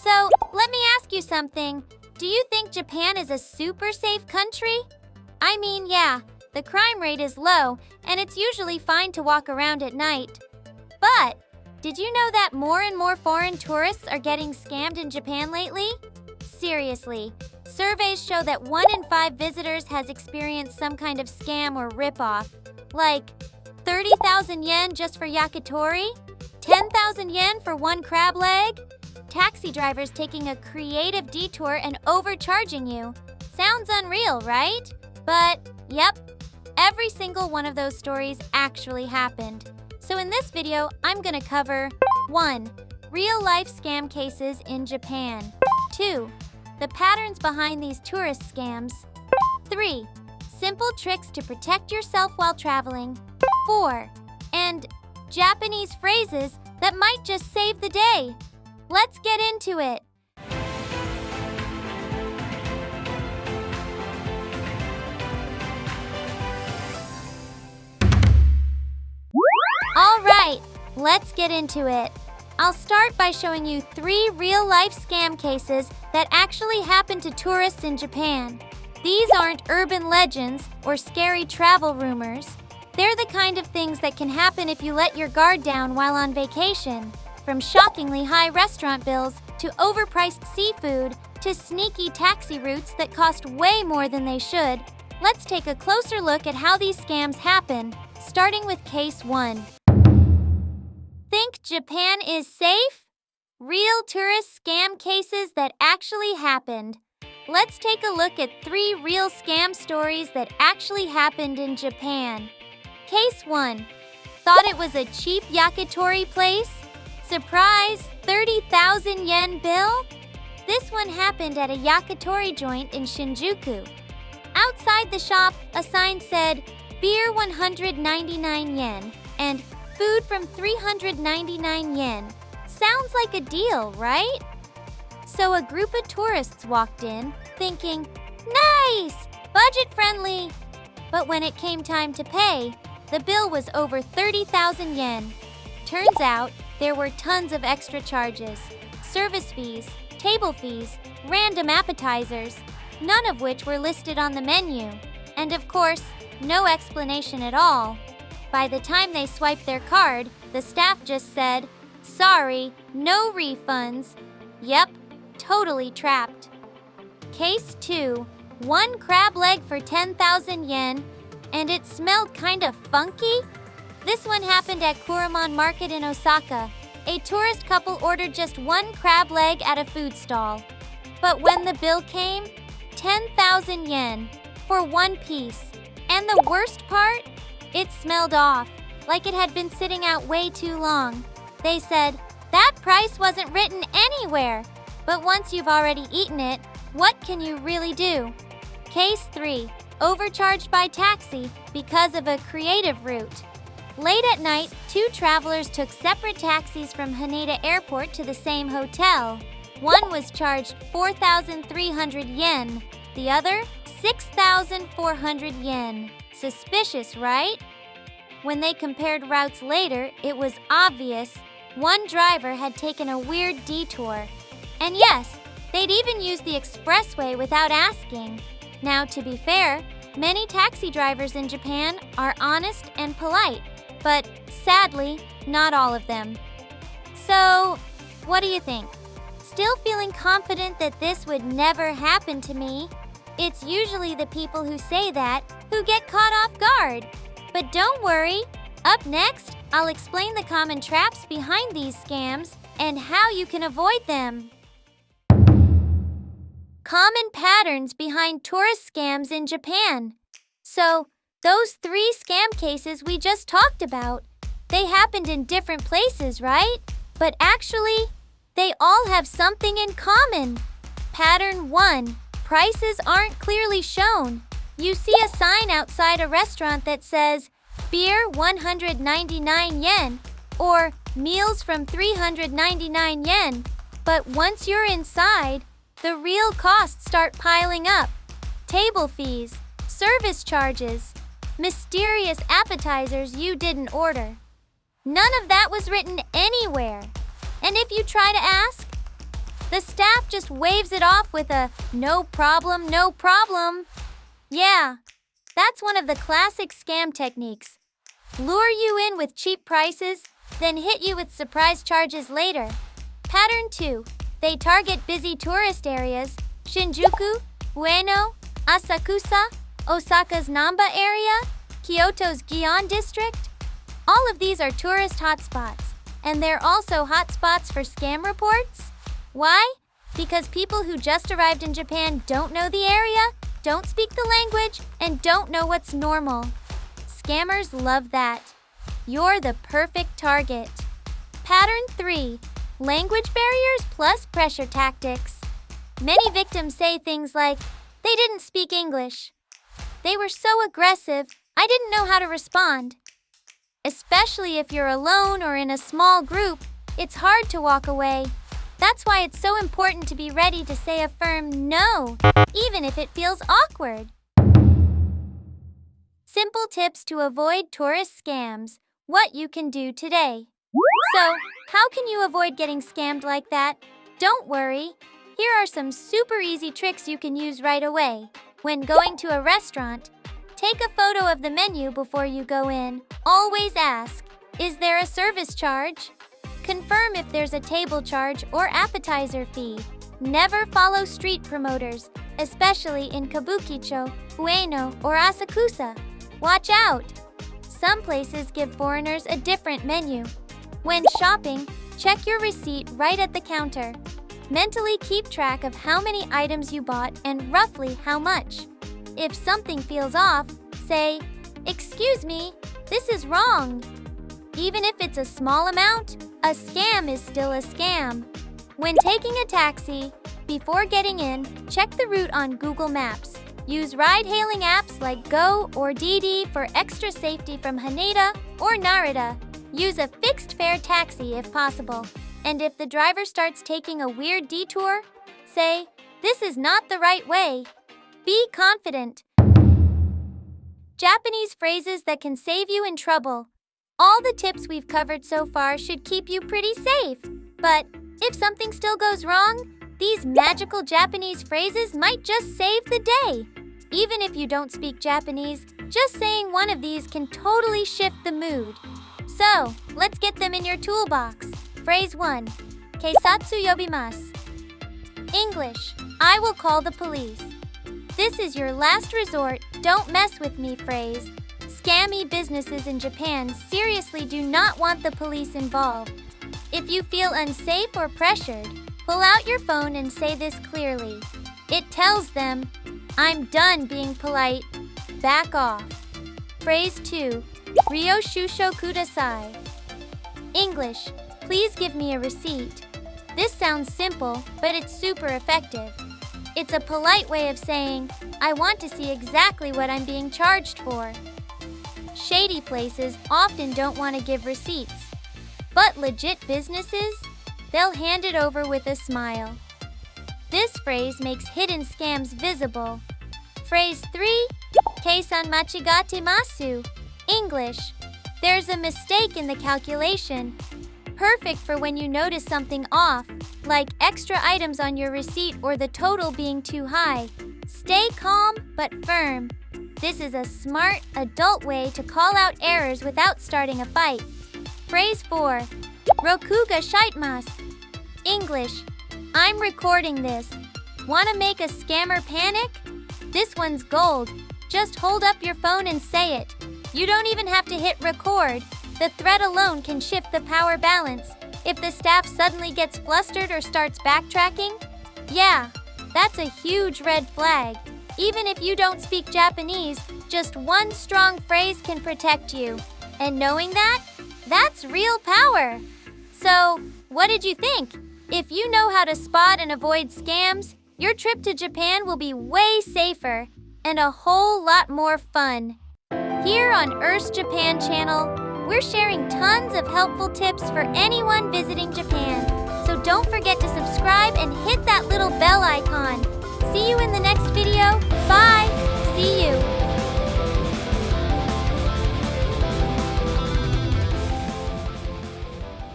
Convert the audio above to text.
So, let me ask you something. Do you think Japan is a super safe country? I mean, yeah, the crime rate is low, and it's usually fine to walk around at night. But, did you know that more and more foreign tourists are getting scammed in Japan lately? Seriously, surveys show that 1 in 5 visitors has experienced some kind of scam or ripoff. Like 30,000 yen just for yakitori? 10,000 yen for one crab leg? Taxi drivers taking a creative detour and overcharging you. Sounds unreal, right? But, yep, every single one of those stories actually happened. So in this video, I'm gonna cover 1. Real-life scam cases in Japan. 2. The patterns behind these tourist scams. 3. Simple tricks to protect yourself while traveling. 4. And Japanese phrases that might just save the day. Let's get into it. All right, let's get into it. I'll start by showing you 3 real-life scam cases that actually happened to tourists in Japan. These aren't urban legends or scary travel rumors. They're the kind of things that can happen if you let your guard down while on vacation. From shockingly high restaurant bills to overpriced seafood to sneaky taxi routes that cost way more than they should, let's take a closer look at how these scams happen, starting with case 1. Think Japan is safe? Real tourist scam cases that actually happened. Let's take a look at 3 real scam stories that actually happened in Japan. Case 1. Thought it was a cheap yakitori place? Surprise! 30,000 yen bill? This one happened at a yakitori joint in Shinjuku. Outside the shop, a sign said, beer 199 yen and food from 399 yen. Sounds like a deal, right? So a group of tourists walked in, thinking, nice! Budget-friendly! But when it came time to pay, the bill was over 30,000 yen. Turns out, there were tons of extra charges, service fees, table fees, random appetizers, none of which were listed on the menu. And of course, no explanation at all. By the time they swiped their card, the staff just said, sorry, no refunds. Yep, totally trapped. Case 2. 1 crab leg for 10,000 yen, and it smelled kind of funky? This one happened at Kuruman Market in Osaka. A tourist couple ordered just 1 crab leg at a food stall. But when the bill came, 10,000 yen for 1 piece. And the worst part? It smelled off, like it had been sitting out way too long. They said, that price wasn't written anywhere. But once you've already eaten it, what can you really do? Case 3. Overcharged by taxi because of a creative route. Late at night, 2 travelers took separate taxis from Haneda Airport to the same hotel. One was charged 4,300 yen, the other 6,400 yen. Suspicious, right? When they compared routes later, it was obvious one driver had taken a weird detour. And yes, they'd even used the expressway without asking. Now, to be fair, many taxi drivers in Japan are honest and polite. But sadly, not all of them. So, what do you think? Still feeling confident that this would never happen to me? It's usually the people who say that who get caught off guard. But don't worry. Up next, I'll explain the common traps behind these scams and how you can avoid them. Common patterns behind tourist scams in Japan. So, those 3 scam cases we just talked about, they happened in different places, right? But actually, they all have something in common. Pattern 1. Prices aren't clearly shown. You see a sign outside a restaurant that says, beer 199 yen, or meals from 399 yen. But once you're inside, the real costs start piling up. Table fees, service charges, mysterious appetizers you didn't order. None of that was written anywhere. And if you try to ask, The staff just waves it off with a "no problem, no problem." Yeah, that's one of the classic scam techniques. Lure you in with cheap prices, then hit you with surprise charges later. Pattern 2. They target busy tourist areas: Shinjuku, Ueno, Asakusa, Osaka's Namba area, Kyoto's Gion district. All of these are tourist hotspots, and they're also hotspots for scam reports. Why? Because people who just arrived in Japan don't know the area, don't speak the language, and don't know what's normal. Scammers love that. You're the perfect target. Pattern 3. Language barriers plus pressure tactics. Many victims say things like, "They didn't speak English. They were so aggressive, I didn't know how to respond." Especially if you're alone or in a small group, it's hard to walk away. That's why it's so important to be ready to say a firm no, even if it feels awkward. Simple tips to avoid tourist scams. What you can do today. So, how can you avoid getting scammed like that? Don't worry. Here are some super easy tricks you can use right away. When going to a restaurant, take a photo of the menu before you go in. Always ask, "Is there a service charge?" Confirm if there's a table charge or appetizer fee. Never follow street promoters, especially in Kabukicho, Ueno, or Asakusa. Watch out! Some places give foreigners a different menu. When shopping, check your receipt right at the counter. Mentally keep track of how many items you bought and roughly how much. If something feels off, say, "Excuse me, this is wrong." Even if it's a small amount, a scam is still a scam. When taking a taxi, before getting in, check the route on Google Maps. Use ride-hailing apps like Go or Didi for extra safety from Haneda or Narita. Use a fixed-fare taxi if possible. And if the driver starts taking a weird detour, say, "This is not the right way." Be confident. Japanese phrases that can save you in trouble. All the tips we've covered so far should keep you pretty safe. But if something still goes wrong, these magical Japanese phrases might just save the day. Even if you don't speak Japanese, just saying one of these can totally shift the mood. So, let's get them in your toolbox. Phrase 1. Keisatsu yobimasu. English, "I will call the police." This is your last resort, don't mess with me phrase. Scammy businesses in Japan seriously do not want the police involved. If you feel unsafe or pressured, pull out your phone and say this clearly. It tells them, "I'm done being polite. Back off." Phrase 2. Ryo shusho kudasai. English, "Please give me a receipt." This sounds simple, but it's super effective. It's a polite way of saying, "I want to see exactly what I'm being charged for." Shady places often don't want to give receipts. But legit businesses, they'll hand it over with a smile. This phrase makes hidden scams visible. Phrase 3. Keisan machigate. English, "There's a mistake in the calculation." Perfect for when you notice something off, like extra items on your receipt or the total being too high. Stay calm but firm. This is a smart, adult way to call out errors without starting a fight. Phrase 4. Roku ga shitemasu. English, "I'm recording this. Want to make a scammer panic?" This one's gold. Just hold up your phone and say it. You don't even have to hit record. The threat alone can shift the power balance. If the staff suddenly gets flustered or starts backtracking, yeah, that's a huge red flag. Even if you don't speak Japanese, just one strong phrase can protect you. And knowing that, that's real power. So, what did you think? If you know how to spot and avoid scams, your trip to Japan will be way safer and a whole lot more fun. Here on Earth's Japan channel, we're sharing tons of helpful tips for anyone visiting Japan. So don't forget to subscribe and hit that little bell icon. See you in the next video. Bye! See you!